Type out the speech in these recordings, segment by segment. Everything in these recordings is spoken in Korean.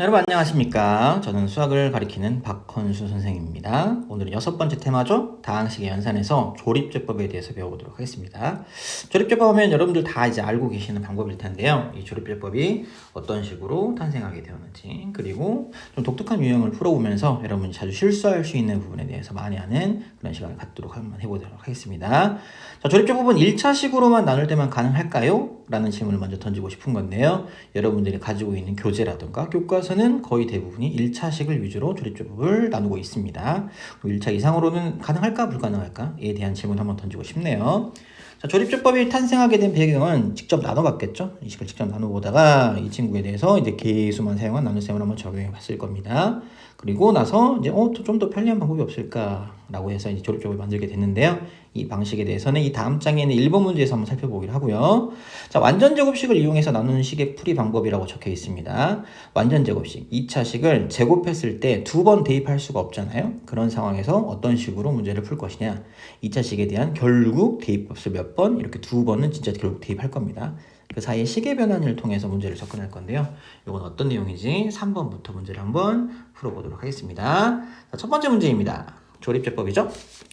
여러분 안녕하십니까? 저는 수학을 가리키는 박헌수 선생님입니다. 오늘은 6번째 테마죠. 다항식의 연산에서 조립제법에 대해서 배워보도록 하겠습니다. 조립제법 하면 여러분들 다 이제 알고 계시는 방법일 텐데요. 이 조립제법이 어떤 식으로 탄생하게 되었는지, 그리고 좀 독특한 유형을 풀어보면서 여러분이 자주 실수할 수 있는 부분에 대해서 많이 아는 그런 시간을 갖도록 한번 해보도록 하겠습니다. 자, 조립제법은 1차식으로만 나눌 때만 가능할까요? 라는 질문을 먼저 던지고 싶은 건데요. 여러분들이 가지고 있는 교재라든가 교과서는 거의 대부분이 1차식을 위주로 조립제법을 나누고 있습니다. 1차 이상으로는 가능할까 불가능할까에 대한 질문을 한번 던지고 싶네요. 자, 조립제법이 탄생하게 된 배경은 직접 나눠봤겠죠. 이 식을 직접 나눠보다가 이 친구에 대해서 이제 개수만 사용한 나눗셈을 한번 적용해 봤을 겁니다. 그리고 나서 이제 좀 더 편리한 방법이 없을까라고 해서 이제 조립제법을 만들게 됐는데요. 이 방식에 대해서는 이 다음 장에 있는 1번 문제에서 한번 살펴보기로 하고요. 자, 완전제곱식을 이용해서 나누는 식의 풀이 방법이라고 적혀 있습니다. 완전제곱식, 2차식을 제곱했을 때 2번 대입할 수가 없잖아요. 그런 상황에서 어떤 식으로 문제를 풀 것이냐. 2차식에 대한 결국 대입값을 몇 번, 이렇게 2번은 진짜 결국 대입할 겁니다. 그 사이에 식의 변환을 통해서 문제를 접근할 건데요. 이건 어떤 내용인지 3번부터 문제를 한번 풀어보도록 하겠습니다. 자, 첫 번째 문제입니다. 조립제법이죠?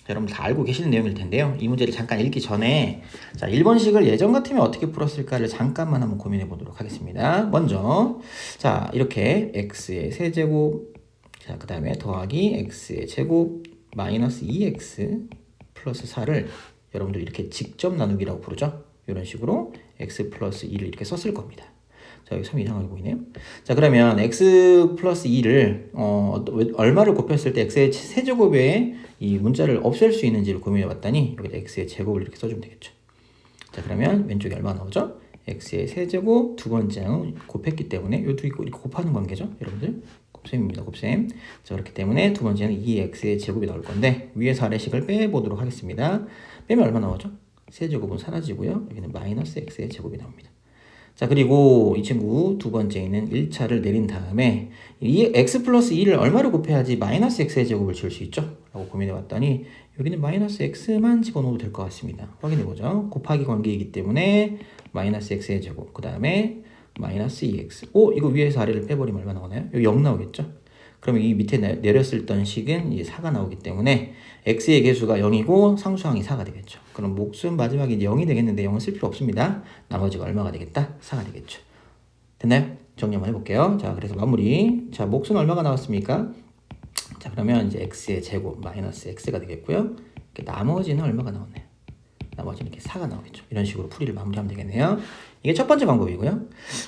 여러분 다 알고 계시는 내용일 텐데요. 이 문제를 잠깐 읽기 전에 자 1번식을 예전 같으면 어떻게 풀었을까를 잠깐만 한번 고민해 보도록 하겠습니다. 먼저 자 이렇게 x의 세제곱 자 그 다음에 더하기 x의 제곱 마이너스 2x 플러스 4를 여러분들 이렇게 직접 나누기라고 부르죠. 이런 식으로 x 플러스 2를 이렇게 썼을 겁니다. 자, 여기 3이 이상하게 보이네요. 자, 그러면 x 플러스 2를 얼마를 곱했을 때 x의 세제곱에 이 문자를 없앨 수 있는지를 고민해 봤더니 여기다 x의 제곱을 이렇게 써주면 되겠죠. 자, 그러면 왼쪽에 얼마 나오죠? x의 세제곱 두 번째 항은 곱했기 때문에 이 두 있고 이렇게 곱하는 관계죠, 여러분들. 곱셈입니다, 곱셈. 자, 그렇기 때문에 두 번째는 2x의 제곱이 나올 건데 위에서 아래식을 빼보도록 하겠습니다. 빼면 얼마 나오죠? 세제곱은 사라지고요. 여기는 마이너스 x의 제곱이 나옵니다. 자, 그리고 이 친구 두 번째는 1차를 내린 다음에 이 x 플러스 2를 얼마를 곱해야지 마이너스 x의 제곱을 지을 수 있죠? 라고 고민해 봤더니 여기는 마이너스 x만 집어넣어도 될 것 같습니다. 확인해 보죠. 곱하기 관계이기 때문에 마이너스 x의 제곱, 그 다음에 마이너스 2x. 이거 위에서 아래를 빼버리면 얼마 나오나요? 여기 0 나오겠죠? 그러면 이 밑에 내렸을 던 식은 이제 4가 나오기 때문에 x의 개수가 0이고 상수항이 4가 되겠죠. 그럼 몫은 마지막에 이제 0이 되겠는데 0은 쓸 필요 없습니다. 나머지가 얼마가 되겠다? 4가 되겠죠. 됐나요? 정리 한번 해볼게요. 자, 그래서 마무리. 자, 몫은 얼마가 나왔습니까? 자, 그러면 이제 x의 제곱 마이너스 x가 되겠고요. 나머지는 얼마가 나오나요? 나머지는 이렇게 4가 나오겠죠. 이런 식으로 풀이를 마무리하면 되겠네요. 이게 첫 번째 방법이고요.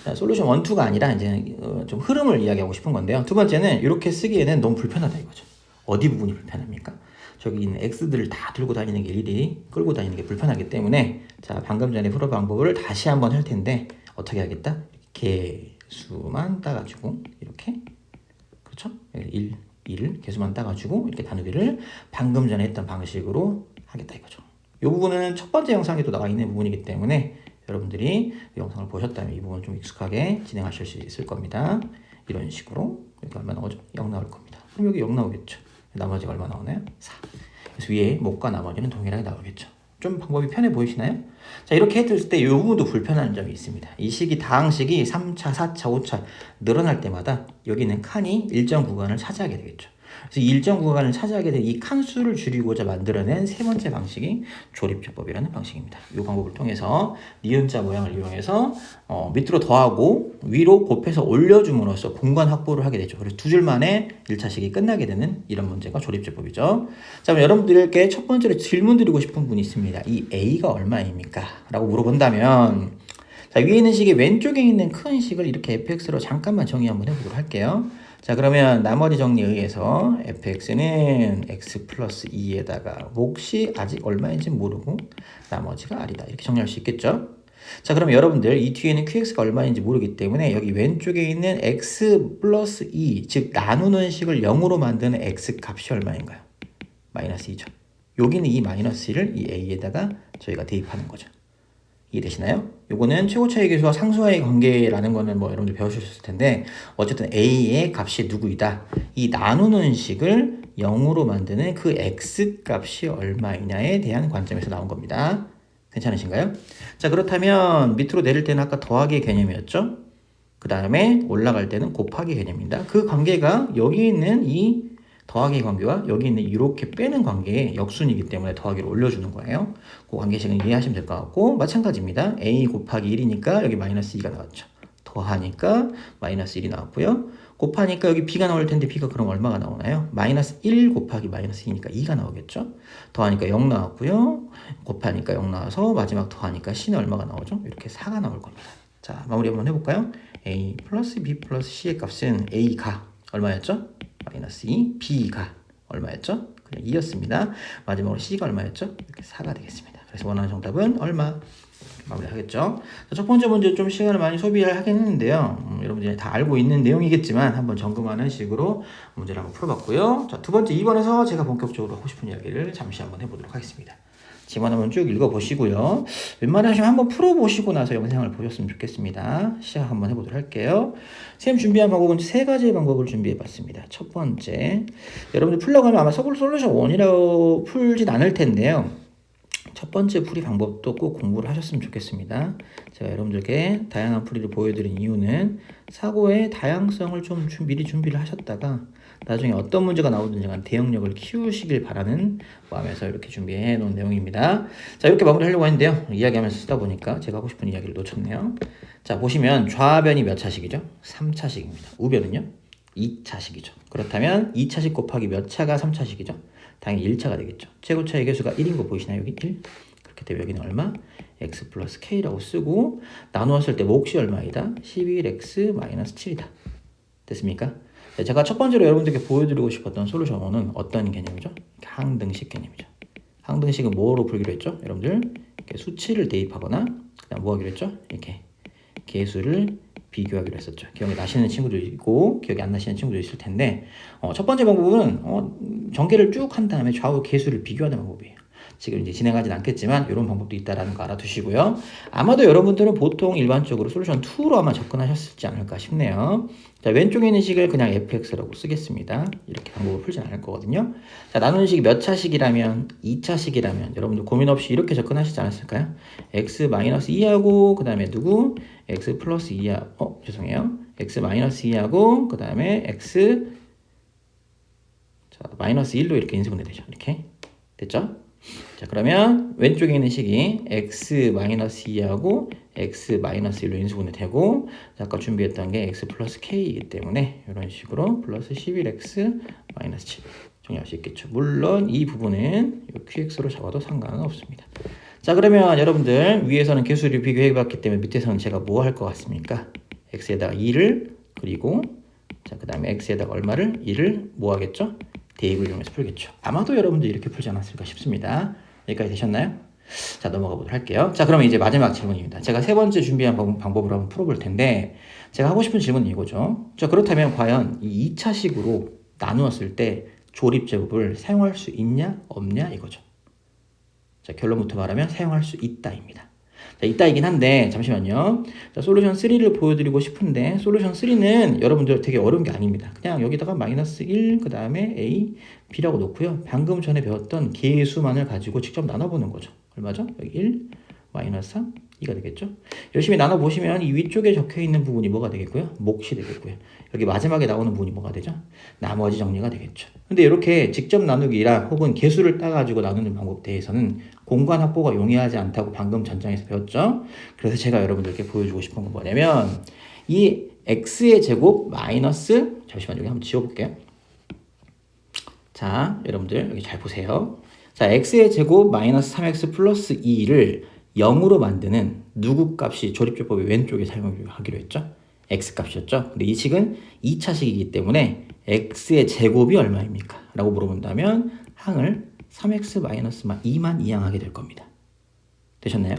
자, 솔루션 1, 2가 아니라 이제 좀 흐름을 이야기하고 싶은 건데요. 두 번째는 이렇게 쓰기에는 너무 불편하다 이거죠. 어디 부분이 불편합니까? 저기 있는 x들을 다 들고 다니는 게 일일이 끌고 다니는 게 불편하기 때문에 자 방금 전에 풀어 방법을 다시 한번 할 텐데 어떻게 하겠다? 개수만 따가지고 이렇게 그렇죠? 1 개수만 따가지고 이렇게 나누기를 방금 전에 했던 방식으로 하겠다 이거죠. 이 부분은 첫 번째 영상에도 나와 있는 부분이기 때문에 여러분들이 이 영상을 보셨다면 이 부분 좀 익숙하게 진행하실 수 있을 겁니다. 이런 식으로 여기 얼마 나오죠? 0 나올 겁니다. 그럼 여기 0 나오겠죠. 나머지가 얼마 나오나요? 4. 그래서 위에 몫과 나머지는 동일하게 나오겠죠. 좀 방법이 편해 보이시나요? 자, 이렇게 했을 때 이 부분도 불편한 점이 있습니다. 이 식이 다항식이 3차, 4차, 5차 늘어날 때마다 여기는 칸이 일정 구간을 차지하게 되겠죠. 그래서 일정 구간을 차지하게 된 이 칸수를 줄이고자 만들어낸 세 번째 방식이 조립제법이라는 방식입니다. 이 방법을 통해서 니은자 모양을 이용해서 밑으로 더하고 위로 곱해서 올려줌으로써 공간 확보를 하게 되죠. 그래서 두 줄 만에 1차식이 끝나게 되는 이런 문제가 조립제법이죠. 자, 그럼 여러분들께 첫 번째로 질문 드리고 싶은 분이 있습니다. 이 A가 얼마입니까? 라고 물어본다면 자, 위에 있는 식의 왼쪽에 있는 큰 식을 이렇게 fx로 잠깐만 정의 한번 해보도록 할게요. 자, 그러면 나머지 정리에 의해서 fx는 x 플러스 2에다가 몫이 아직 얼마인지 모르고 나머지가 r이다 이렇게 정리할 수 있겠죠. 자, 그럼 여러분들 이 뒤에는 qx가 얼마인지 모르기 때문에 여기 왼쪽에 있는 x 플러스 2 즉 나누는 식을 0으로 만드는 x 값이 얼마인가요? 마이너스 2죠. 여기는 이 마이너스 1을 이 a에다가 저희가 대입하는 거죠. 이해되시나요? 요거는 최고차의 개수와 상수와의 관계라는 거는 뭐 여러분들 배우셨을 텐데 어쨌든 a의 값이 누구이다. 이 나누는 식을 0으로 만드는 그 x 값이 얼마이냐에 대한 관점에서 나온 겁니다. 괜찮으신가요? 자, 그렇다면 밑으로 내릴 때는 아까 더하기의 개념이었죠? 그 다음에 올라갈 때는 곱하기 개념입니다. 그 관계가 여기 있는 이 더하기 관계와 여기 있는 이렇게 빼는 관계의 역순이기 때문에 더하기를 올려주는 거예요. 그 관계식은 이해하시면 될 것 같고 마찬가지입니다. a 곱하기 1이니까 여기 마이너스 2가 나왔죠. 더하니까 마이너스 1이 나왔고요. 곱하니까 여기 b가 나올 텐데 b가 그럼 얼마가 나오나요? 마이너스 1 곱하기 마이너스 2니까 2가 나오겠죠. 더하니까 0 나왔고요. 곱하니까 0 나와서 마지막 더하니까 c는 얼마가 나오죠? 이렇게 4가 나올 겁니다. 자, 마무리 한번 해볼까요? a 플러스 b 플러스 c의 값은 a가 얼마였죠? 마이너스 2, b가 얼마였죠? 그냥 2였습니다. 마지막으로 c가 얼마였죠? 이렇게 4가 되겠습니다. 그래서 원하는 정답은 얼마? 마무리하겠죠. 첫 번째 문제 좀 시간을 많이 소비하긴 했는데요. 여러분들이 다 알고 있는 내용이겠지만 한번 점검하는 식으로 문제를 한번 풀어봤고요. 자, 두 번째 2번에서 제가 본격적으로 하고 싶은 이야기를 잠시 한번 해보도록 하겠습니다. 지문 한번 쭉 읽어보시고요. 웬만하시면 한번 풀어보시고 나서 영상을 보셨으면 좋겠습니다. 시작 한번 해보도록 할게요. 쌤 준비한 방법은 세 가지의 방법을 준비해봤습니다. 첫 번째, 여러분들 풀려고 하면 아마 솔루션 1이라고 풀진 않을 텐데요. 첫 번째 풀이 방법도 꼭 공부를 하셨으면 좋겠습니다. 제가 여러분들께 다양한 풀이를 보여드린 이유는 사고의 다양성을 좀 미리 준비를 하셨다가 나중에 어떤 문제가 나오든지 간 대응력을 키우시길 바라는 마음에서 이렇게 준비해 놓은 내용입니다. 자, 이렇게 마무리하려고 했는데요. 이야기하면서 쓰다 보니까 제가 하고 싶은 이야기를 놓쳤네요. 자, 보시면 좌변이 몇 차식이죠? 3차식입니다. 우변은요? 2차식이죠. 그렇다면 2차식 곱하기 몇 차가 3차식이죠? 당연히 1차가 되겠죠. 최고차의 개수가 1인 거 보이시나요? 여기 1. 그렇게 되면 여기는 얼마? x 플러스 k라고 쓰고 나누었을 때 몫이 얼마이다? 11x 마이너스 7이다. 됐습니까? 네, 제가 첫 번째로 여러분들께 보여드리고 싶었던 솔루션은 어떤 개념이죠? 항등식 개념이죠. 항등식은 뭐로 풀기로 했죠? 여러분들 이렇게 수치를 대입하거나 그다음 뭐 하기로 했죠? 이렇게 개수를 비교하기로 했었죠. 기억이 나시는 친구도 있고 기억이 안 나시는 친구도 있을 텐데 첫 번째 방법은 전개를 쭉 한 다음에 좌우 개수를 비교하는 방법이에요. 지금 이제 진행하진 않겠지만 이런 방법도 있다라는 거 알아두시고요. 아마도 여러분들은 보통 일반적으로 솔루션 2로 아마 접근하셨을지 않을까 싶네요. 자, 왼쪽에 있는 식을 그냥 fx라고 쓰겠습니다. 이렇게 방법을 풀진 않을 거거든요. 자, 나누는 식이 몇 차식이라면 2차식이라면 여러분들 고민 없이 이렇게 접근하시지 않았을까요? x-2하고 그 다음에 누구? x 플러스 2하고 죄송해요. x-2하고 그 다음에 x 자, 마이너스 1로 이렇게 인수분해 되죠. 이렇게 됐죠? 자, 그러면 왼쪽에 있는 식이 x-2하고 x-1로 인수분해 되고 아까 준비했던 게 x 플러스 k이기 때문에 이런 식으로 플러스 11x 마이너스 7 정리할 수 있겠죠. 물론 이 부분은 qx로 잡아도 상관은 없습니다. 자, 그러면 여러분들 위에서는 개수를 비교해 봤기 때문에 밑에서는 제가 뭐 할 것 같습니까? x에다가 2를 그리고 자, 그 다음에 x에다가 얼마를? 2를 뭐 하겠죠? 대입을 이용해서 풀겠죠. 아마도 여러분들 이렇게 풀지 않았을까 싶습니다. 여기까지 되셨나요? 자, 넘어가 보도록 할게요. 자, 그러면 이제 마지막 질문입니다. 제가 세 번째 준비한 방법으로 한번 풀어볼 텐데 제가 하고 싶은 질문은 이거죠. 자, 그렇다면 과연 이 2차식으로 나누었을 때 조립제곱을 사용할 수 있냐 없냐 이거죠. 자, 결론부터 말하면 사용할 수 있다입니다. 자, 있다이긴 한데 잠시만요. 자, 솔루션 3를 보여드리고 싶은데 솔루션 3는 여러분들 되게 어려운 게 아닙니다. 그냥 여기다가 마이너스 1, 그 다음에 a, b라고 놓고요. 방금 전에 배웠던 개수만을 가지고 직접 나눠보는 거죠. 얼마죠? 여기 1, 마이너스 3, 2가 되겠죠? 열심히 나눠보시면 이 위쪽에 적혀있는 부분이 뭐가 되겠고요? 몫이 되겠고요. 여기 마지막에 나오는 부분이 뭐가 되죠? 나머지 정리가 되겠죠. 근데 이렇게 직접 나누기랑 혹은 개수를 따가지고 나누는 방법 대해서는 공간 확보가 용이하지 않다고 방금 전장에서 배웠죠? 그래서 제가 여러분들께 보여주고 싶은 건 뭐냐면 이 x의 제곱 마이너스 잠시만 여기 한번 지워볼게요. 자, 여러분들 여기 잘 보세요. 자, x의 제곱 마이너스 3x 플러스 2를 0으로 만드는 누구 값이 조립제법의 왼쪽에 사용하기로 했죠? x 값이었죠. 근데 이 식은 2차식이기 때문에 x의 제곱이 얼마입니까? 라고 물어본다면 항을 3x-2만 이항하게 될 겁니다. 되셨나요?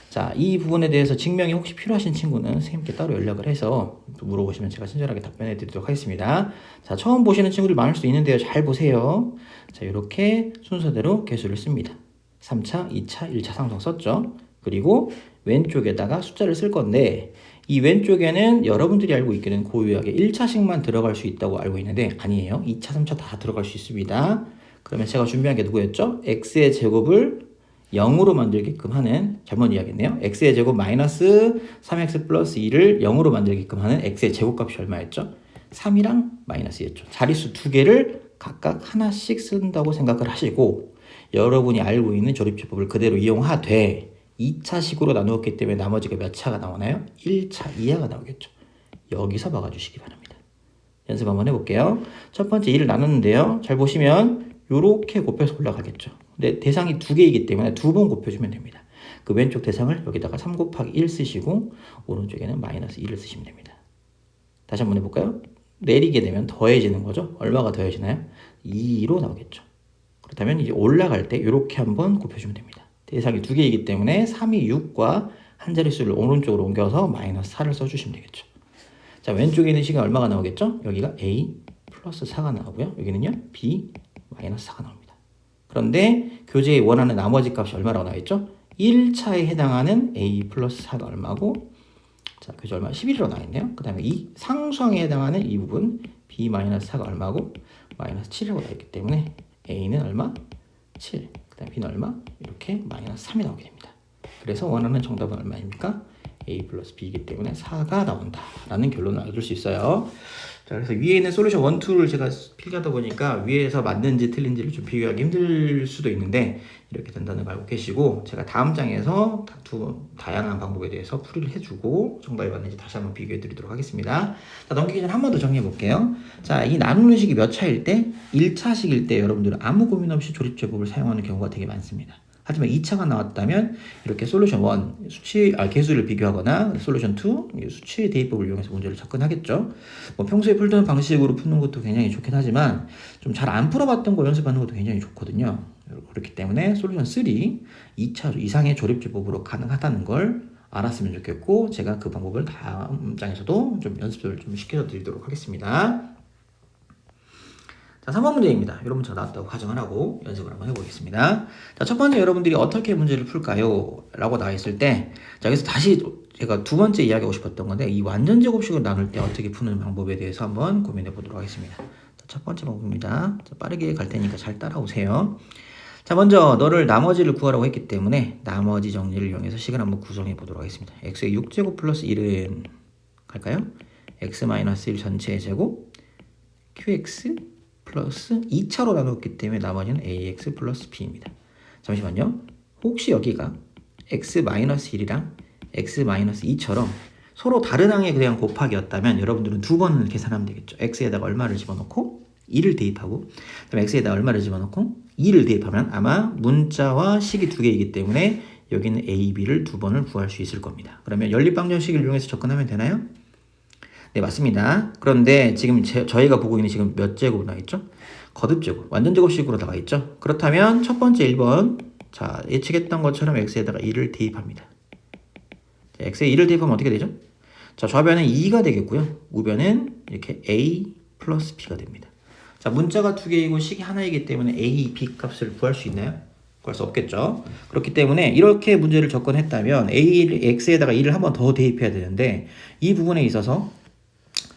자, 이 부분에 대해서 증명이 혹시 필요하신 친구는 선생님께 따로 연락을 해서 물어보시면 제가 친절하게 답변해 드리도록 하겠습니다. 자, 처음 보시는 친구들 많을 수 있는데요. 잘 보세요. 자, 이렇게 순서대로 개수를 씁니다. 3차, 2차, 1차 상성 썼죠. 그리고 왼쪽에다가 숫자를 쓸 건데 이 왼쪽에는 여러분들이 알고 있기는 고유하게 1차씩만 들어갈 수 있다고 알고 있는데 아니에요. 2차, 3차 다 들어갈 수 있습니다. 그러면 제가 준비한 게 누구였죠? x의 제곱을 0으로 만들게끔 하는, 잘못 이야기했네요. x의 제곱 마이너스 3x 플러스 2를 0으로 만들게끔 하는 x의 제곱값이 얼마였죠? 3이랑 마이너스 2였죠. 자릿수 두 개를 각각 하나씩 쓴다고 생각을 하시고 여러분이 알고 있는 조립제법을 그대로 이용하되 2차식으로 나누었기 때문에 나머지가 몇 차가 나오나요? 1차 이하가 나오겠죠. 여기서 막아주시기 바랍니다. 연습 한번 해볼게요. 첫 번째 2를 나눴는데요. 잘 보시면 이렇게 곱해서 올라가겠죠. 근데 대상이 두 개이기 때문에 두 번 곱해주면 됩니다. 그 왼쪽 대상을 여기다가 3 곱하기 1 쓰시고 오른쪽에는 마이너스 2를 쓰시면 됩니다. 다시 한번 해볼까요? 내리게 되면 더해지는 거죠. 얼마가 더해지나요? 2로 나오겠죠. 그렇다면 이제 올라갈 때 이렇게 한번 곱해주면 됩니다. 대상이 두 개이기 때문에 3이 6과 한 자릿수를 오른쪽으로 옮겨서 마이너스 4를 써주시면 되겠죠. 자, 왼쪽에 있는 식이 얼마가 나오겠죠? 여기가 a 플러스 4가 나오고요. 여기는요 b 마이너스 4가 나옵니다. 그런데 교재에 원하는 나머지 값이 얼마라고 나와있죠? 1차에 해당하는 a 플러스 4가 얼마고, 자, 교재 얼마? 11이라고 나와있네요. 그 다음에 이 상수항에 해당하는 이 부분 b 마이너스 4가 얼마고 마이너스 7이라고 나와있기 때문에 a는 얼마? 7. 그 다음에 b는 얼마? 이렇게 마이너스 3이 나오게 됩니다. 그래서 원하는 정답은 얼마입니까? a 플러스 b이기 때문에 4가 나온다 라는 결론을 얻을 수 있어요. 자, 그래서 위에 있는 솔루션 1, 2를 제가 필기하다 보니까 위에서 맞는지 틀린지를 좀 비교하기 힘들 수도 있는데 이렇게 된다는 걸 알고 계시고, 제가 다음 장에서 다양한 방법에 대해서 풀이를 해주고 정답이 맞는지 다시 한번 비교해 드리도록 하겠습니다. 자, 넘기기 전에 한 번 더 정리해 볼게요. 자, 이 나누는 식이 몇 차일 때? 1차식일 때 여러분들은 아무 고민 없이 조립제법을 사용하는 경우가 되게 많습니다. 하지만 2차가 나왔다면 이렇게 솔루션 1 개수를 비교하거나 솔루션 2 수치 대입법을 이용해서 문제를 접근하겠죠. 뭐 평소에 풀던 방식으로 푸는 것도 굉장히 좋긴 하지만 좀 잘 안 풀어봤던 거 연습하는 것도 굉장히 좋거든요. 그렇기 때문에 솔루션 3 2차 이상의 조립제법으로 가능하다는 걸 알았으면 좋겠고, 제가 그 방법을 다음 장에서도 좀 연습을 좀 시켜 드리도록 하겠습니다. 자, 3번 문제입니다. 이런 문제가 나왔다고 가정을 하고 연습을 한번 해보겠습니다. 자, 첫 번째 여러분들이 어떻게 문제를 풀까요? 라고 나와 있을 때, 자, 여기서 다시 제가 두 번째 이야기하고 싶었던 건데, 이 완전 제곱식으로 나눌 때 어떻게 푸는 방법에 대해서 한번 고민해 보도록 하겠습니다. 자, 첫 번째 방법입니다. 자, 빠르게 갈 테니까 잘 따라오세요. 자, 먼저 너를 나머지를 구하라고 했기 때문에 나머지 정리를 이용해서 식을 한번 구성해 보도록 하겠습니다. x의 6제곱 플러스 1은 갈까요? x-1 전체의 제곱 qx 플러스 2차로 나눴기 때문에 나머지는 ax 플러스 b입니다. 잠시만요. 혹시 여기가 x-1이랑 x-2처럼 서로 다른 항의 그냥 곱하기였다면 여러분들은 두 번을 계산하면 되겠죠. x에다가 얼마를 집어넣고 2를 대입하고, 그다음에 x에다가 얼마를 집어넣고 2를 대입하면 아마 문자와 식이 두 개이기 때문에 여기는 a, b를 두 번을 구할 수 있을 겁니다. 그러면 연립방정식을 이용해서 접근하면 되나요? 네, 맞습니다. 그런데 지금 저희가 보고 있는 지금 몇 제곱 나와 있죠? 거듭제곱, 완전제곱식으로 나와 있죠? 그렇다면 첫 번째 1번, 자, 예측했던 것처럼 x에다가 2를 대입합니다. 자, x에 2를 대입하면 어떻게 되죠? 자, 좌변은 2가 되겠고요. 우변은 이렇게 a 플러스 b가 됩니다. 자, 문자가 두 개이고 식이 하나이기 때문에 a, b 값을 구할 수 있나요? 구할 수 없겠죠. 그렇기 때문에 이렇게 문제를 접근했다면 x에다가 2를 한 번 더 대입해야 되는데, 이 부분에 있어서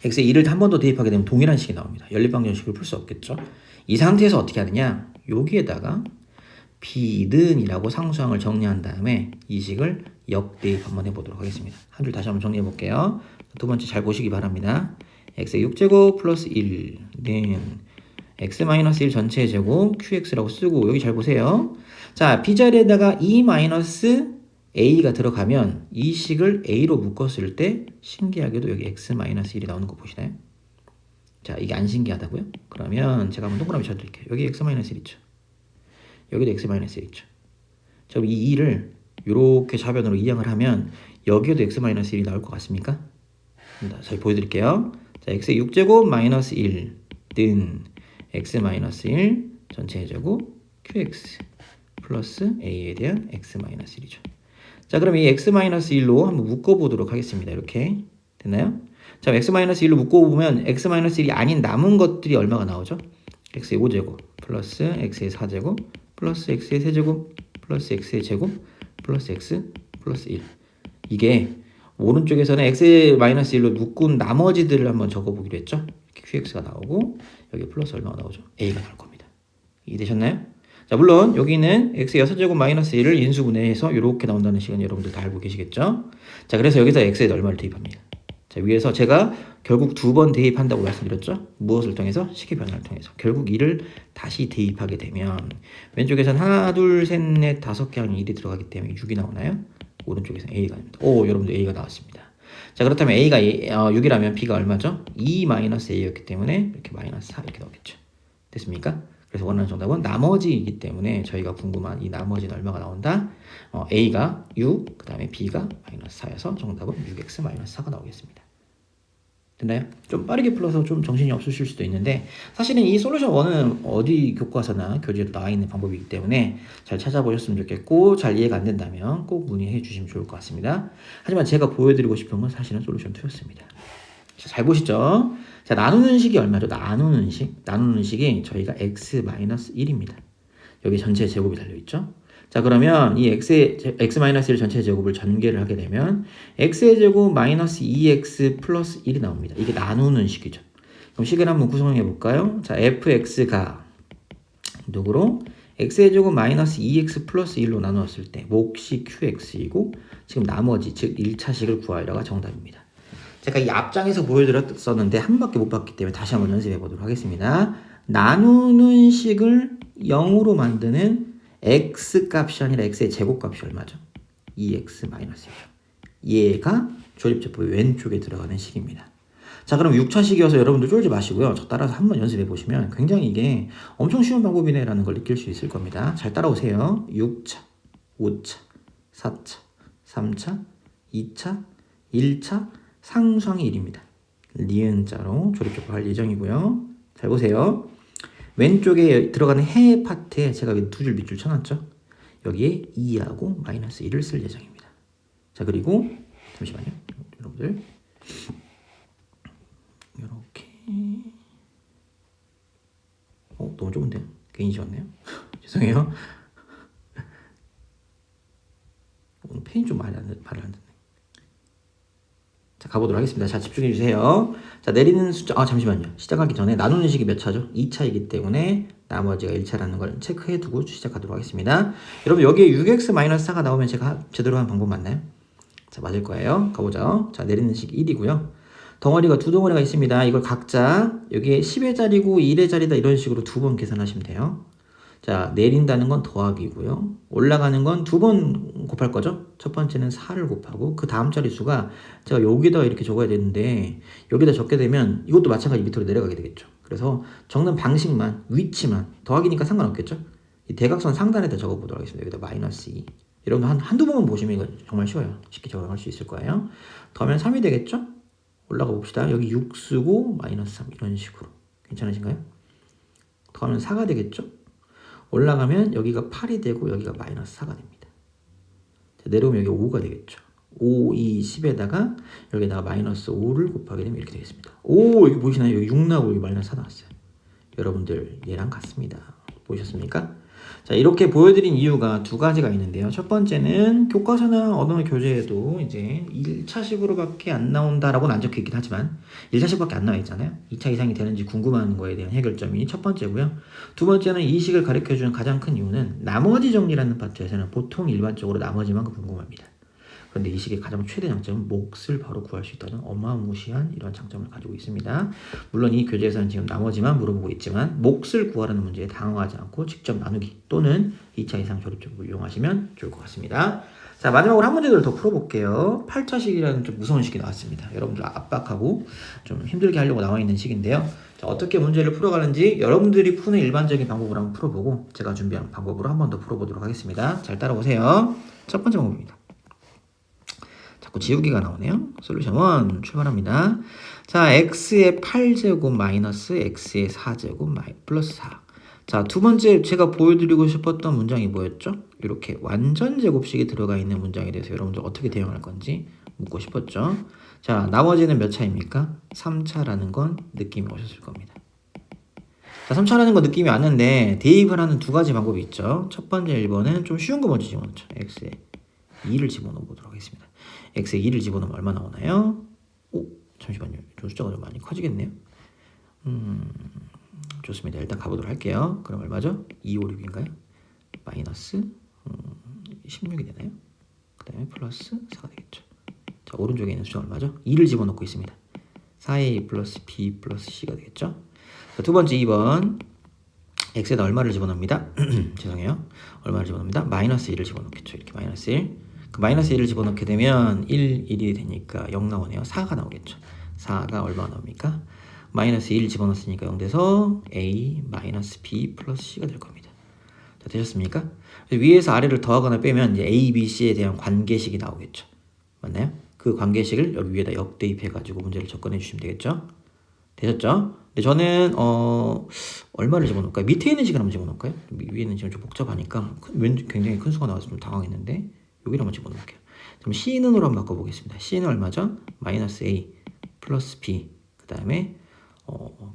x에 2를 한 번 더 대입하게 되면 동일한 식이 나옵니다. 연립방정식을 풀 수 없겠죠. 이 상태에서 어떻게 하느냐, 여기에다가 b는이라고 상수항을 정리한 다음에 이 식을 역대입 한번 해보도록 하겠습니다. 한 줄 다시 한번 정리해 볼게요. 두 번째 잘 보시기 바랍니다. x의 6제곱 플러스 1는 x-1 전체의 제곱 qx라고 쓰고, 여기 잘 보세요. 자, b자리에다가 2 마이너스 a가 들어가면 이 식을 a로 묶었을 때 신기하게도 여기 x-1이 나오는 거 보시나요? 자, 이게 안 신기하다고요? 그러면 제가 한번 동그라미 쳐드릴게요. 여기 x-1 있죠. 여기도 x-1 있죠. 자, 그럼 이 2를 이렇게 좌변으로 이항을 하면 여기에도 x-1이 나올 것 같습니까? 자, 보여드릴게요. 자, x의 6제곱 마이너스 1는 x-1 전체의 제곱 qx 플러스 a에 대한 x-1이죠. 자, 그럼 이 x-1로 한번 묶어보도록 하겠습니다. 이렇게 됐나요? 자, x-1로 묶어보면 x-1이 아닌 남은 것들이 얼마가 나오죠? x의 5제곱 플러스 x의 4제곱 플러스 x의 세제곱 플러스 x의 제곱 플러스 x 플러스 1. 이게 오른쪽에서는 x-1로 묶은 나머지들을 한번 적어보기로 했죠. qx가 나오고 여기 플러스 얼마가 나오죠? a가 나올 겁니다. 이해되셨나요? 자, 물론 여기는 x의 6제곱 마이너스 1을 인수분해해서 이렇게 나온다는 시간 여러분들 다 알고 계시겠죠? 자, 그래서 여기서 x에 얼마를 대입합니다. 자, 위에서 제가 결국 2번 대입한다고 말씀드렸죠? 무엇을 통해서? 식의 변화를 통해서. 결국 1을 다시 대입하게 되면 왼쪽에서는 하나, 둘, 셋, 넷, 5개 하면 1이 들어가기 때문에 6이 나오나요? 오른쪽에서는 A가 됩니다. 오, 여러분들 A가 나왔습니다. 자, 그렇다면 A가 6이라면 B가 얼마죠? 2-A였기 때문에 이렇게 마이너스 4 이렇게 나오겠죠. 됐습니까? 그래서 원하는 정답은 나머지이기 때문에 저희가 궁금한 이 나머지는 얼마가 나온다? A가 6, 그 다음에 B가 마이너스 4여서 정답은 6x 마이너스 4가 나오겠습니다. 됐나요? 좀 빠르게 풀어서 좀 정신이 없으실 수도 있는데 사실은 이 솔루션 1은 어디 교과서나 교재에도 나와 있는 방법이기 때문에 잘 찾아보셨으면 좋겠고 잘 이해가 안 된다면 꼭 문의해 주시면 좋을 것 같습니다. 하지만 제가 보여드리고 싶은 건 사실은 솔루션 2였습니다. 잘 보시죠. 자, 나누는 식이 얼마죠? 나누는 식이 저희가 x-1입니다. 여기 전체 제곱이 달려있죠? 자, 그러면 이 x-1 전체 제곱을 전개를 하게 되면 x의 제곱 마이너스 2x 플러스 1이 나옵니다. 이게 나누는 식이죠. 그럼 식을 한번 구성해 볼까요? 자, fx가 누구로? x의 제곱 마이너스 2x 플러스 1로 나누었을 때 몫이 qx이고 지금 나머지 즉 1차식을 구하여라가 정답입니다. 제가 이 앞장에서 보여드렸었는데 한 밖에 못 봤기 때문에 다시 한번 연습해 보도록 하겠습니다. 나누는 식을 0으로 만드는 x값이 아니라 x의 제곱값이 얼마죠? 2x-1이죠. 얘가 조립제법의 왼쪽에 들어가는 식입니다. 자, 그럼 6차식이어서 여러분들 쫄지 마시고요. 저 따라서 한번 연습해 보시면 굉장히 이게 엄청 쉬운 방법이네라는 걸 느낄 수 있을 겁니다. 잘 따라오세요. 6차, 5차, 4차, 3차, 2차, 1차, 상수항이 1입니다. 니은자로 조립제법 할 예정이고요. 잘 보세요. 왼쪽에 들어가는 해 파트에 제가 두 줄 밑줄 쳐놨죠. 여기에 2하고 마이너스 1을 쓸 예정입니다. 자, 그리고 잠시만요. 여러분들 이렇게 너무 좁은데요? 괜히 지웠네요. 죄송해요. 오늘 펜이 좀 말을 안 듣네. 자, 가보도록 하겠습니다. 자, 집중해 주세요. 자, 내리는 숫자, 잠시만요. 시작하기 전에 나누는 식이 몇 차죠? 2차이기 때문에 나머지가 1차라는 걸 체크해 두고 시작하도록 하겠습니다. 여러분, 여기에 6x-4가 나오면 제가 제대로 한 방법 맞나요? 자, 맞을 거예요. 가보죠. 자, 내리는 식 1이고요. 덩어리가 두 덩어리가 있습니다. 이걸 각자 여기에 10의 자리고 1의 자리다 이런 식으로 두 번 계산하시면 돼요. 자, 내린다는 건 더하기고요. 올라가는 건 두 번 곱할 거죠. 첫 번째는 4를 곱하고 그 다음 자릿수가 제가 여기다 이렇게 적어야 되는데 여기다 적게 되면 이것도 마찬가지 밑으로 내려가게 되겠죠. 그래서 적는 방식만, 위치만 더하기니까 상관없겠죠. 이 대각선 상단에다 적어보도록 하겠습니다. 여기다 마이너스 2. 여러분 한두 번만 보시면 이거 정말 쉬워요. 쉽게 적용할 수 있을 거예요. 더하면 3이 되겠죠. 올라가 봅시다. 여기 6 쓰고 마이너스 3 이런 식으로. 괜찮으신가요? 더하면 4가 되겠죠. 올라가면 여기가 8이 되고 여기가 마이너스 4가 됩니다. 자, 내려오면 여기 5가 되겠죠. 5, 2, 10에다가 여기다가 마이너스 5를 곱하게 되면 이렇게 되겠습니다. 오, 여기 보이시나요? 여기 6 나오고 여기 마이너스 4 나왔어요. 여러분들 얘랑 같습니다. 보이셨습니까? 자, 이렇게 보여드린 이유가 두 가지가 있는데요. 첫 번째는 교과서나 어느 교재에도 이제 1차식으로밖에 안 나온다라고는 안 적혀 있긴 하지만 1차식밖에 안 나와 있잖아요. 2차 이상이 되는지 궁금한 거에 대한 해결점이 첫 번째고요. 두 번째는 이 식을 가르쳐주는 가장 큰 이유는 나머지 정리라는 파트에서는 보통 일반적으로 나머지만 궁금합니다. 그런데 이 식의 가장 최대 장점은 몫을 바로 구할 수 있다는 어마무시한 이런 장점을 가지고 있습니다. 물론 이 교재에서는 지금 나머지만 물어보고 있지만 몫을 구하라는 문제에 당황하지 않고 직접 나누기 또는 2차 이상 조립제법을 이용하시면 좋을 것 같습니다. 자, 마지막으로 한 문제를 더 풀어볼게요. 8차식이라는 좀 무서운 식이 나왔습니다. 여러분들 압박하고 좀 힘들게 하려고 나와 있는 식인데요. 자, 어떻게 문제를 풀어가는지 여러분들이 푸는 일반적인 방법으로 한번 풀어보고 제가 준비한 방법으로 한 번 더 풀어보도록 하겠습니다. 잘 따라오세요. 첫 번째 방법입니다. 자꾸 지우기가 나오네요. 솔루션 1 출발합니다. 자, x의 8제곱 마이너스 x의 4제곱 플러스 4. 자, 두 번째 제가 보여드리고 싶었던 문장이 뭐였죠? 이렇게 완전 제곱식이 들어가 있는 문장에 대해서 여러분들 어떻게 대응할 건지 묻고 싶었죠. 자, 나머지는 몇 차입니까? 3차라는 건 느낌이 오셨을 겁니다. 자, 3차라는 건 느낌이 왔는데 대입을 하는 두 가지 방법이 있죠. 첫 번째 1번은 좀 쉬운 거 먼저 집어넣죠. x에 2를 집어넣어 보도록 하겠습니다. x에 2를 집어넣으면 얼마 나오나요? 오, 잠시만요. 좀 숫자가 좀 많이 커지겠네요. 좋습니다. 일단 가보도록 할게요. 그럼 얼마죠? 2, 5, 6인가요? 마이너스 16이 되나요? 그 다음에 플러스 4가 되겠죠. 자, 오른쪽에 있는 숫자 얼마죠? 2를 집어넣고 있습니다. 4a 플러스 b 플러스 c가 되겠죠. 자, 두 번째 2번 x에다 얼마를 집어넣습니다. 죄송해요. 얼마를 집어넣습니다. 마이너스 1을 집어넣겠죠. 이렇게 마이너스 1. 그 마이너스 1을 집어넣게 되면 1이 되니까 0 나오네요. 4가 나오겠죠. 4가 얼마가 나옵니까? 마이너스 1 집어넣었으니까 0 돼서 a 마이너스 b 플러스 c가 될 겁니다. 자, 되셨습니까? 위에서 아래를 더하거나 빼면 이제 a, b, c에 대한 관계식이 나오겠죠. 맞나요? 그 관계식을 여기 위에다 역대입해가지고 문제를 접근해 주시면 되겠죠. 되셨죠? 근데 저는 얼마를 집어넣을까요? 밑에 있는 식을 한번 집어넣을까요? 위에 있는 식은 좀 복잡하니까 굉장히 큰 수가 나와서 좀 당황했는데 여기를 한번 집어넣을게요. 그럼 C는으로 한번 바꿔보겠습니다. C는 얼마죠? 마이너스 A 플러스 B 그 다음에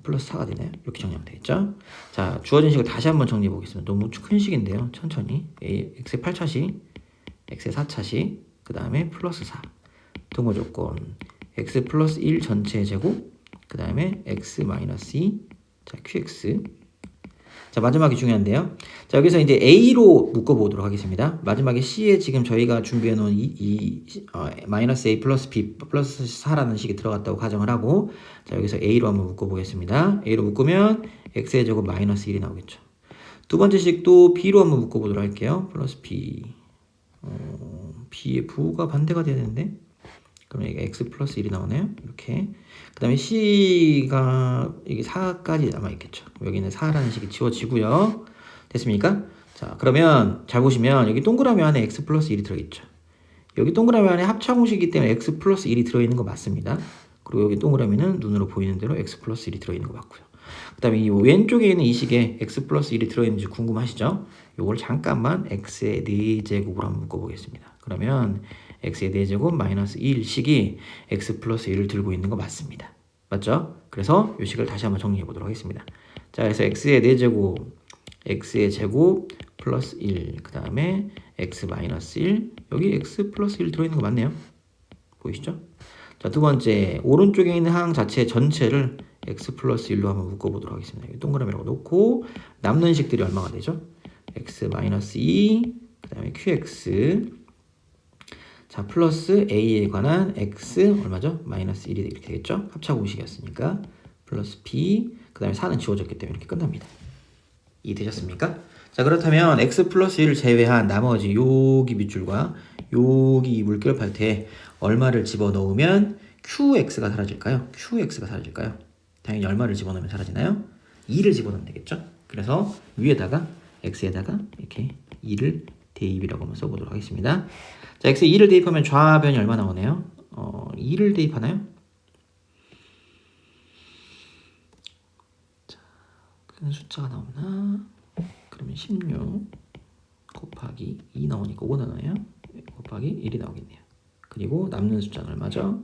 플러스 4가 되네요. 이렇게 정리하면 되겠죠? 자, 주어진 식을 다시 한번 정리해 보겠습니다. 너무 큰 식인데요. 천천히 x의 8차식, x의 4차식, 그 다음에 플러스 4 등호 조건 x 플러스 1 전체의 제곱 그 다음에 x 마이너스 2 자 qx 자 마지막이 중요한데요. 자 여기서 이제 a로 묶어보도록 하겠습니다. 마지막에 c에 지금 저희가 준비해 놓은 마이너스 a 플러스 b 플러스 4라는 식이 들어갔다고 가정을 하고 자 여기서 a로 한번 묶어보겠습니다. a로 묶으면 x의 제곱 마이너스 1이 나오겠죠. 두 번째 식도 b로 한번 묶어보도록 할게요. 플러스 b b의 부호가 반대가 돼야 되는데 그러면 이게 x 플러스 1이 나오네요. 이렇게. 그 다음에 c가 이게 4까지 남아있겠죠. 여기는 4라는 식이 지워지고요. 됐습니까? 자, 그러면 잘 보시면 여기 동그라미 안에 x 플러스 1이 들어있죠. 여기 동그라미 안에 합차공식이기 때문에 x 플러스 1이 들어있는 거 맞습니다. 그리고 여기 동그라미는 눈으로 보이는 대로 x 플러스 1이 들어있는 거 맞고요. 그 다음에 이 왼쪽에 있는 이 식에 x 플러스 1이 들어있는지 궁금하시죠? 요걸 잠깐만 x의 4제곱으로 한번 묶어보겠습니다. 그러면 x의 4제곱 마이너스 1식이 x 플러스 1을 들고 있는 거 맞습니다. 맞죠? 그래서 이 식을 다시 한번 정리해 보도록 하겠습니다. 자, 그래서 x의 4제곱, x의 제곱 플러스 1, 그 다음에 x 마이너스 1, 여기 x 플러스 1 들어있는 거 맞네요. 보이시죠? 자, 두 번째, 오른쪽에 있는 항 자체 전체를 x 플러스 1로 한번 묶어보도록 하겠습니다. 여기 동그라미라고 놓고 남는 식들이 얼마가 되죠? x 마이너스 2, 그 다음에 qx 자, 플러스 a에 관한 x 얼마죠? 마이너스 1이 이렇게 되겠죠? 합차공식이었으니까 플러스 b 그 다음에 4는 지워졌기 때문에 이렇게 끝납니다. 이해되셨습니까? 자, 그렇다면 x 플러스 1을 제외한 나머지 여기 밑줄과 여기 물결 팔트에 얼마를 집어넣으면 qx가 사라질까요? qx가 사라질까요? 당연히 얼마를 집어넣으면 사라지나요? 2를 집어넣으면 되겠죠? 그래서 위에다가 x에다가 이렇게 2를 대입이라고 한번 써보도록 하겠습니다. 자, x에 2를 대입하면 좌변이 얼마 나오네요? 2를 대입하나요? 자, 큰 숫자가 나오나? 그러면 16 곱하기 2 나오니까 5 나와요. 곱하기 1이 나오겠네요. 그리고 남는 숫자는 얼마죠?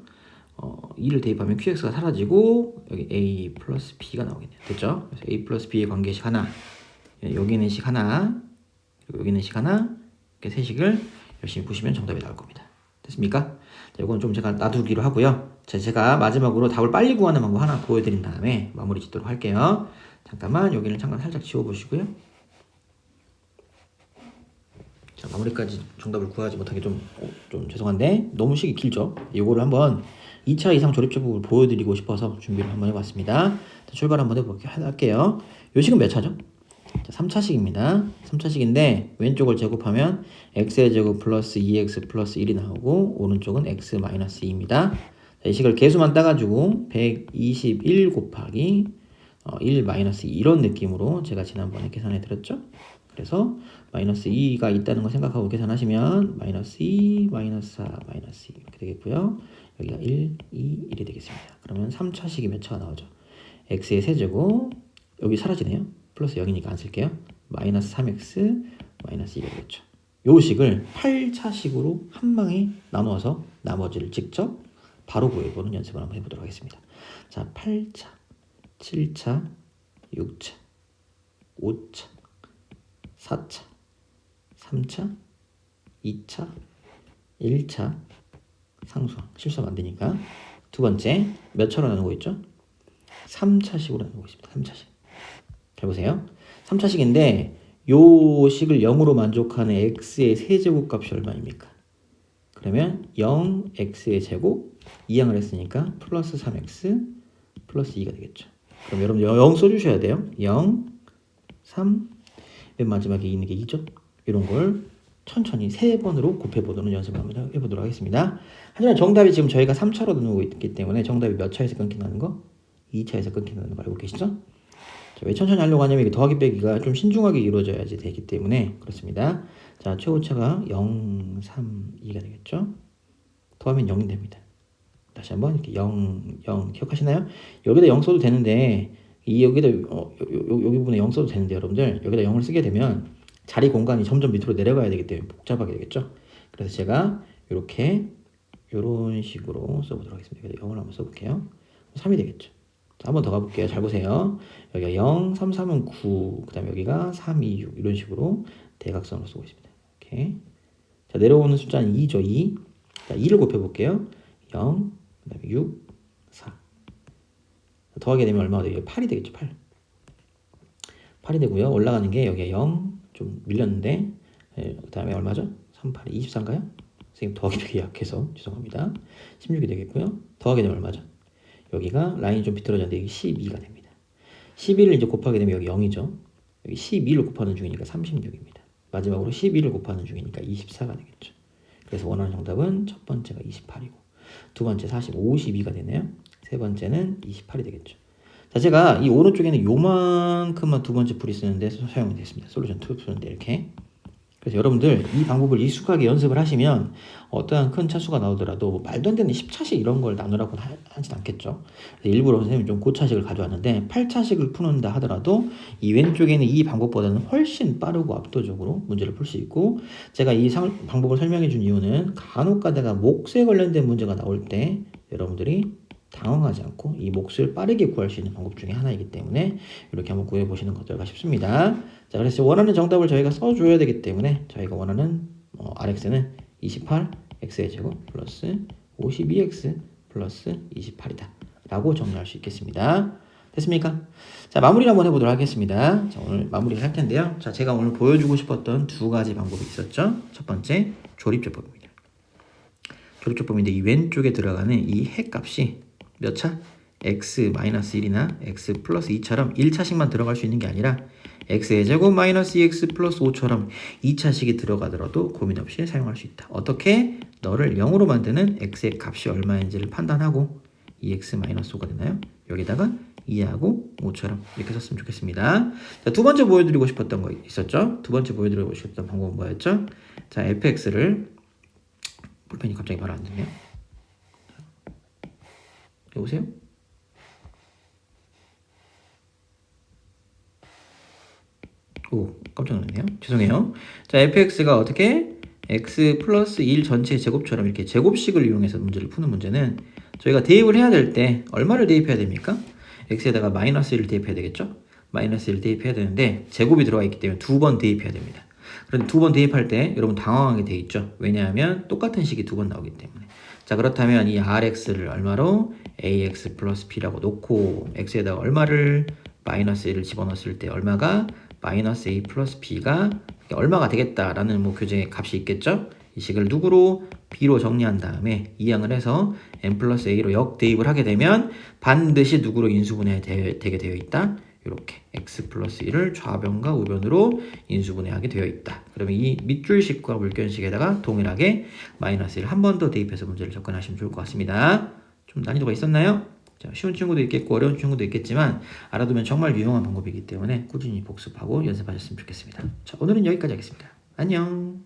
2를 대입하면 qx가 사라지고 여기 a 플러스 b가 나오겠네요. 됐죠? 그래서 a 플러스 b의 관계식 하나, 여기 있는 식 하나, 그리고 여기 있는 식 하나, 이렇게 세 식을 열심히 푸시면 정답이 나올 겁니다. 됐습니까? 자, 이건 좀 제가 놔두기로 하고요. 자, 제가 마지막으로 답을 빨리 구하는 방법 하나 보여드린 다음에 마무리 짓도록 할게요. 잠깐만 여기는 잠깐 살짝 지워보시고요. 자, 마무리까지 정답을 구하지 못하게 좀 죄송한데 너무 식이 길죠? 이거를 한번 2차 이상 조립제법을 보여드리고 싶어서 준비를 한번 해봤습니다. 자, 출발 한번 할게요. 요 식은 몇 차죠? 자, 3차식입니다. 3차식인데 왼쪽을 제곱하면 x의 제곱 플러스 2x 플러스 1이 나오고 오른쪽은 x 마이너스 2입니다. 자, 이 식을 개수만 따가지고 121 곱하기 1 마이너스 2 이런 느낌으로 제가 지난번에 계산해 드렸죠. 그래서 마이너스 2가 있다는 거 생각하고 계산하시면 마이너스 2, 마이너스 4, 마이너스 2 이렇게 되겠고요. 여기가 1, 2, 1이 되겠습니다. 그러면 3차식이 몇 차가 나오죠? x의 세제곱 여기 사라지네요. 플러스 0이니까 안 쓸게요. 마이너스 3x 마이너스 2가 되겠죠. 요 식을 8차식으로 한 방에 나누어서 나머지를 직접 바로 구해보는 연습을 한번 해보도록 하겠습니다. 자, 8차, 7차, 6차, 5차, 4차, 3차, 2차, 1차, 상수항, 실수하면 안 되니까. 두 번째, 몇 차로 나누고 있죠? 3차식으로 나누고 있습니다. 3차식. 잘 보세요. 3차식인데 요 식을 0으로 만족하는 x의 세제곱값이 얼마입니까? 그러면 0 x의 제곱 이항을 했으니까 플러스 3x 플러스 2가 되겠죠. 그럼 여러분 0 써주셔야 돼요. 0, 3, 맨 마지막에 있는 게 2죠. 이런 걸 천천히 3번으로 곱해보도록 연습을 한번 해보도록 하겠습니다. 하지만 정답이 지금 저희가 3차로 나누고 있기 때문에 정답이 몇 차에서 끊긴다는 거? 2차에서 끊긴다는 거 알고 계시죠? 자, 왜 천천히 하려고 하냐면 이게 더하기 빼기가 좀 신중하게 이루어져야지 되기 때문에 그렇습니다. 자, 최고차가 0, 3, 2가 되겠죠? 더하면 0이 됩니다. 다시 한번 이렇게 0, 0 기억하시나요? 여기다 0 써도 되는데 여기다 여기 부분에 0 써도 되는데 여러분들 여기다 0을 쓰게 되면 자리 공간이 점점 밑으로 내려가야 되기 때문에 복잡하게 되겠죠? 그래서 제가 이렇게 이런 식으로 써보도록 하겠습니다. 0을 한번 써볼게요. 3이 되겠죠? 한번 더 가볼게요. 잘 보세요. 여기가 0, 3, 3은 9, 그 다음에 여기가 3, 2, 6 이런 식으로 대각선으로 쓰고 있습니다. 이렇게. 자, 내려오는 숫자는 2죠. 2. 자, 2를 곱해볼게요. 0, 그 다음에 6, 4. 더하게 되면 얼마가 되겠죠? 8이 되겠죠. 8. 8이 되고요. 올라가는 게 여기가 0, 좀 밀렸는데 그 다음에 얼마죠? 3, 8이 24인가요? 선생님 더하기 되게 약해서 죄송합니다. 16이 되겠고요. 더하게 되면 얼마죠? 여기가 라인이 좀 비틀어졌는데 여기 12가 됩니다. 12를 이제 곱하게 되면 여기 0이죠. 여기 12를 곱하는 중이니까 36입니다. 마지막으로 12를 곱하는 중이니까 24가 되겠죠. 그래서 원하는 정답은 첫 번째가 28이고 두 번째 40, 52가 되네요. 세 번째는 28이 되겠죠. 자, 제가 이 오른쪽에는 요만큼만 두 번째 풀이 쓰는데 사용이 됐습니다. 솔루션 2 푸는데 이렇게. 그래서 여러분들 이 방법을 익숙하게 연습을 하시면 어떠한 큰 차수가 나오더라도 뭐 말도 안 되는 10차식 이런 걸 나누라고 하진 않겠죠. 일부러 선생님이 좀 고차식을 가져왔는데 8차식을 푸는다 하더라도 이 왼쪽에는 이 방법보다는 훨씬 빠르고 압도적으로 문제를 풀 수 있고 제가 이 방법을 설명해 준 이유는 간혹 가다가 몫에 관련된 문제가 나올 때 여러분들이 당황하지 않고 이 몫을 빠르게 구할 수 있는 방법 중에 하나이기 때문에 이렇게 한번 구해 보시는 것 어떨까 싶습니다. 자, 그래서 원하는 정답을 저희가 써줘야 되기 때문에 저희가 원하는 RX는 28 x의 제곱 플러스 52x 플러스 28이다 라고 정리할 수 있겠습니다. 됐습니까? 자, 마무리를 한번 해보도록 하겠습니다. 자, 오늘 마무리를 할 텐데요. 자, 제가 오늘 보여주고 싶었던 두 가지 방법이 있었죠. 첫 번째 조립제법입니다. 조립제법인데 이 왼쪽에 들어가는 이 해값이 몇 차? x-1이나 x 플러스 2처럼 1차식만 들어갈 수 있는 게 아니라 x의 제곱 마이너스 2x 플러스 5처럼 2차식이 들어가더라도 고민 없이 사용할 수 있다. 어떻게? 너를 0으로 만드는 x의 값이 얼마인지를 판단하고 2x 마이너스 5가 되나요? 여기다가 2하고 5처럼 이렇게 썼으면 좋겠습니다. 자, 두 번째 보여드리고 싶었던 거 있었죠? 두 번째 보여드리고 싶었던 방법은 뭐였죠? 자, fx를 볼펜이 갑자기 바로 안 되네요. 여보세요? 오, 깜짝 놀랐네요. 죄송해요. 자, fx가 어떻게? x 플러스 1 전체 제곱처럼 이렇게 제곱식을 이용해서 문제를 푸는 문제는 저희가 대입을 해야 될 때 얼마를 대입해야 됩니까? x에다가 마이너스 1을 대입해야 되겠죠? 마이너스 1을 대입해야 되는데 제곱이 들어가 있기 때문에 두 번 대입해야 됩니다. 그런데 두 번 대입할 때 여러분 당황하게 돼 있죠? 왜냐하면 똑같은 식이 두 번 나오기 때문에. 자, 그렇다면 이 rx를 얼마로? ax 플러스 b라고 놓고 x에다가 얼마를? 마이너스 1을 집어넣었을 때 얼마가? 마이너스 a 플러스 b가 얼마가 되겠다라는 뭐 교재 값이 있겠죠? 이 식을 누구로? b로 정리한 다음에 이항을 해서 n 플러스 a로 역대입을 하게 되면 반드시 누구로 인수분해 되게 되어 있다? 이렇게 x 플러스 1을 좌변과 우변으로 인수분해하게 되어 있다. 그러면 이 밑줄식과 물견식에다가 동일하게 마이너스 1 한 번 더 대입해서 문제를 접근하시면 좋을 것 같습니다. 좀 난이도가 있었나요? 자, 쉬운 친구도 있겠고 어려운 친구도 있겠지만 알아두면 정말 유용한 방법이기 때문에 꾸준히 복습하고 연습하셨으면 좋겠습니다. 자, 오늘은 여기까지 하겠습니다. 안녕.